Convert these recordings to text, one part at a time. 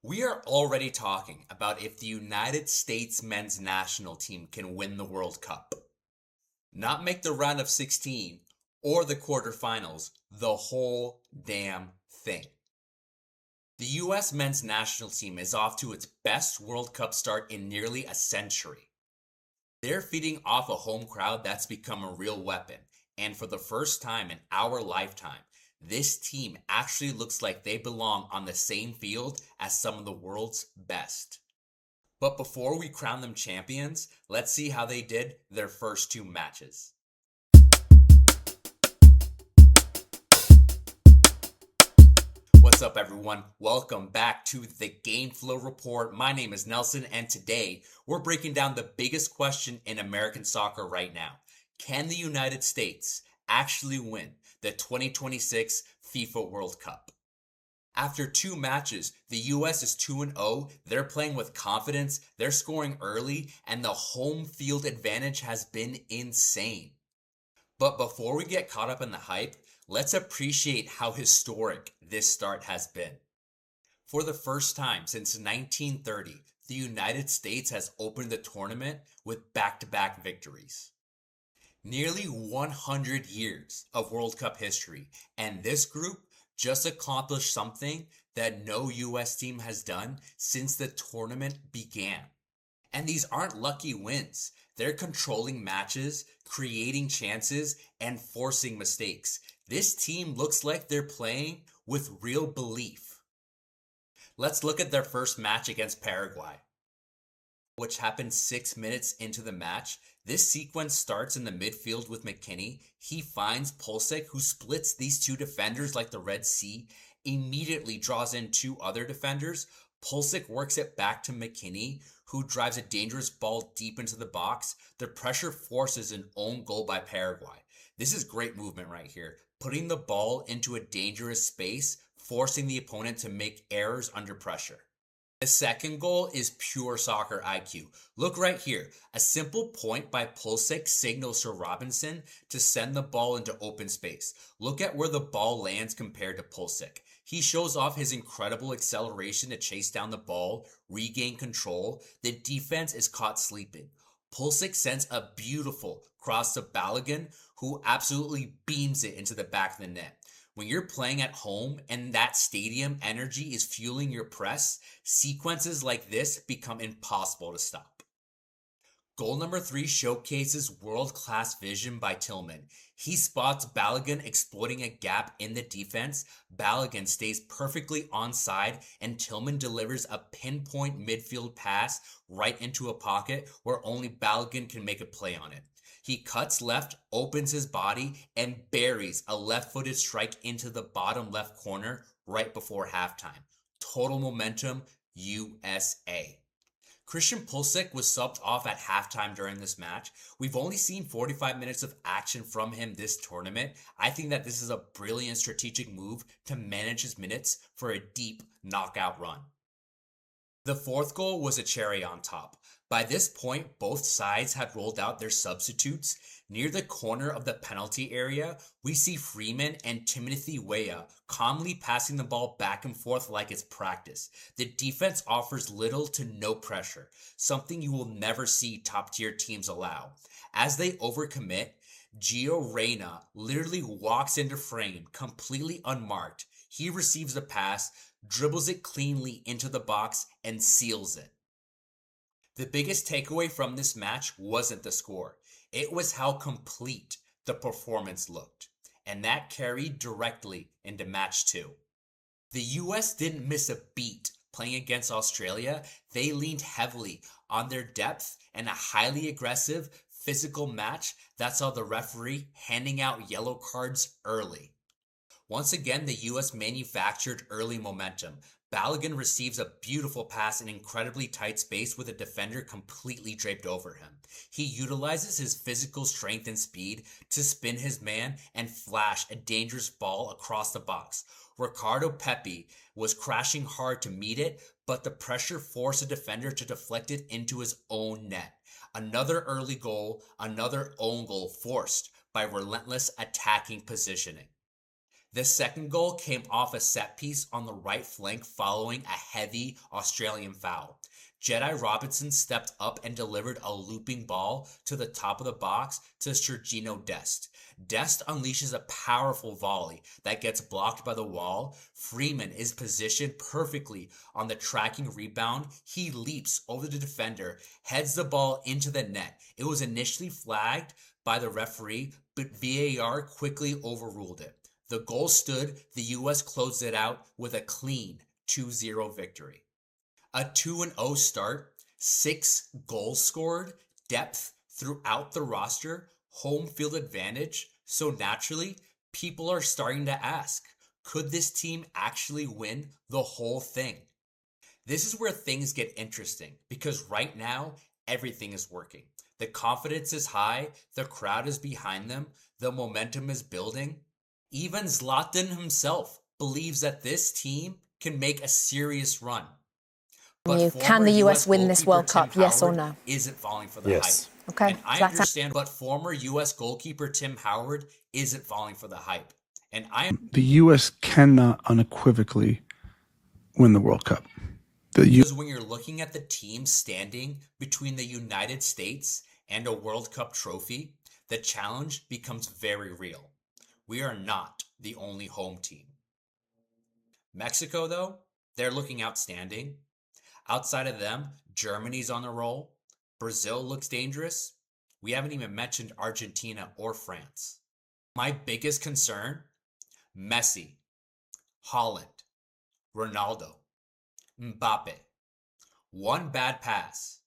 We are already talking about if the United States men's national team can win the World Cup. Not make the round of 16 or the quarterfinals, the whole damn thing. The US men's national team is off to its best World Cup start in nearly a century. They're feeding off a home crowd that's become a real weapon, and for the first time in our lifetime, this team actually looks like they belong on the same field as some of the world's best. But before we crown them champions, let's see how they did their first two matches. What's up, everyone? Welcome back to the Gameflow Report. My name is Nelson, and today we're breaking down the biggest question in American soccer right now. Can the United States actually win the 2026 FIFA World Cup? After two matches, the US is 2-0. They're playing with confidence, they're scoring early, and the home field advantage has been insane. But before we get caught up in the hype, let's appreciate how historic this start has been. For the first time since 1930, the United States has opened the tournament with back-to-back victories. Nearly 100 years of World Cup history, and this group just accomplished something that no US team has done since the tournament began. And these aren't lucky wins. They're controlling matches, creating chances, and forcing mistakes. This team looks like they're playing with real belief. Let's look at their first match against Paraguay, which happened 6 minutes into the match. This sequence starts in the midfield with McKinney. He finds Pulisic, who splits these two defenders like the Red Sea, immediately draws in two other defenders. Pulisic works it back to McKinney, who drives a dangerous ball deep into the box. The pressure forces an own goal by Paraguay. This is great movement right here, putting the ball into a dangerous space, forcing the opponent to make errors under pressure. The second goal is pure soccer IQ. Look right here. A simple point by Pulisic signals to Robinson to send the ball into open space. Look at where the ball lands compared to Pulisic. He shows off his incredible acceleration to chase down the ball, regain control. The defense is caught sleeping. Pulisic sends a beautiful cross to Balogun, who absolutely beams it into the back of the net. When you're playing at home and that stadium energy is fueling your press, sequences like this become impossible to stop. Goal number 3 showcases world-class vision by Tillman. He spots Balogun exploiting a gap in the defense. Balogun stays perfectly onside, and Tillman delivers a pinpoint midfield pass right into a pocket where only Balogun can make a play on it. He cuts left, opens his body, and buries a left-footed strike into the bottom left corner right before halftime. Total momentum, USA. Christian Pulisic was subbed off at halftime during this match. We've only seen 45 minutes of action from him this tournament. I think that this is a brilliant strategic move to manage his minutes for a deep knockout run. The fourth goal was a cherry on top. By this point, both sides had rolled out their substitutes. Near the corner of the penalty area, we see Freeman and Timothy Weah calmly passing the ball back and forth like it's practice. The defense offers little to no pressure, something you will never see top-tier teams allow. As they overcommit, Gio Reyna literally walks into frame completely unmarked. He receives the pass, dribbles it cleanly into the box, and seals it. The biggest takeaway from this match wasn't the score. It was how complete the performance looked. And that carried directly into match 2. The US didn't miss a beat playing against Australia. They leaned heavily on their depth and a highly aggressive, physical match that saw the referee handing out yellow cards early. Once again, the US manufactured early momentum. Balogun receives a beautiful pass in incredibly tight space with a defender completely draped over him. He utilizes his physical strength and speed to spin his man and flash a dangerous ball across the box. Ricardo Pepi was crashing hard to meet it, but the pressure forced a defender to deflect it into his own net. Another early goal, another own goal forced by relentless attacking positioning. The second goal came off a set piece on the right flank following a heavy Australian foul. Jedi Robinson stepped up and delivered a looping ball to the top of the box to Sergino Dest. Dest unleashes a powerful volley that gets blocked by the wall. Freeman is positioned perfectly on the tracking rebound. He leaps over the defender, heads the ball into the net. It was initially flagged by the referee, but VAR quickly overruled it. The goal stood. The U.S. closed it out with a clean 2-0 victory. A 2-0 start, 6 goals scored, depth throughout the roster, home field advantage. So naturally, people are starting to ask, could this team actually win the whole thing? This is where things get interesting because right now, everything is working. The confidence is high, the crowd is behind them, the momentum is building. Even Zlatan himself believes that this team can make a serious run. But Can the US win this World Cup, yes or no? Isn't falling for the hype. Okay. And I understand, but former US goalkeeper Tim Howard isn't falling for the hype. And the US cannot unequivocally win the World Cup. Because when you're looking at the team standing between the United States and a World Cup trophy, the challenge becomes very real. We are not the only home team. Mexico, though, they're looking outstanding. Outside of them, Germany's on the roll. Brazil looks dangerous. We haven't even mentioned Argentina or France. My biggest concern, Messi, Haaland, Ronaldo, Mbappe. One bad pass,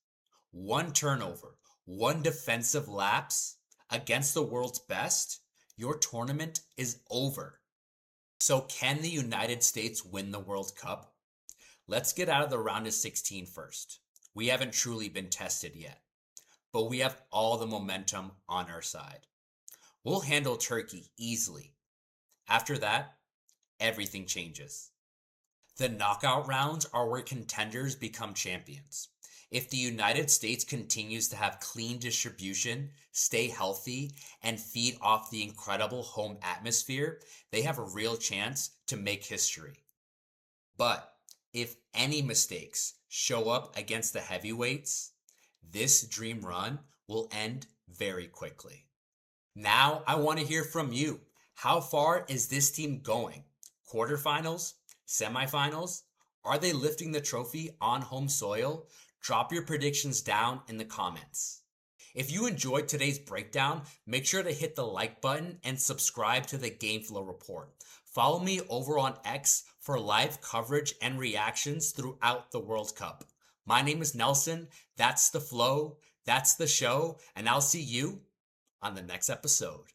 one turnover, one defensive lapse against the world's best, your tournament is over. So can the United States win the World Cup? Let's get out of the round of 16 first. We haven't truly been tested yet, but we have all the momentum on our side. We'll handle Turkey easily. After that, everything changes. The knockout rounds are where contenders become champions. If the United States continues to have clean distribution, stay healthy, and feed off the incredible home atmosphere, they have a real chance to make history. But if any mistakes show up against the heavyweights, this dream run will end very quickly. Now I want to hear from you. How far is this team going? Quarterfinals? Semifinals? Are they lifting the trophy on home soil? Drop your predictions down in the comments. If you enjoyed today's breakdown, make sure to hit the like button and subscribe to the Gameflow Report. Follow me over on X for live coverage and reactions throughout the World Cup. My name is Nelson. That's the flow. That's the show. And I'll see you on the next episode.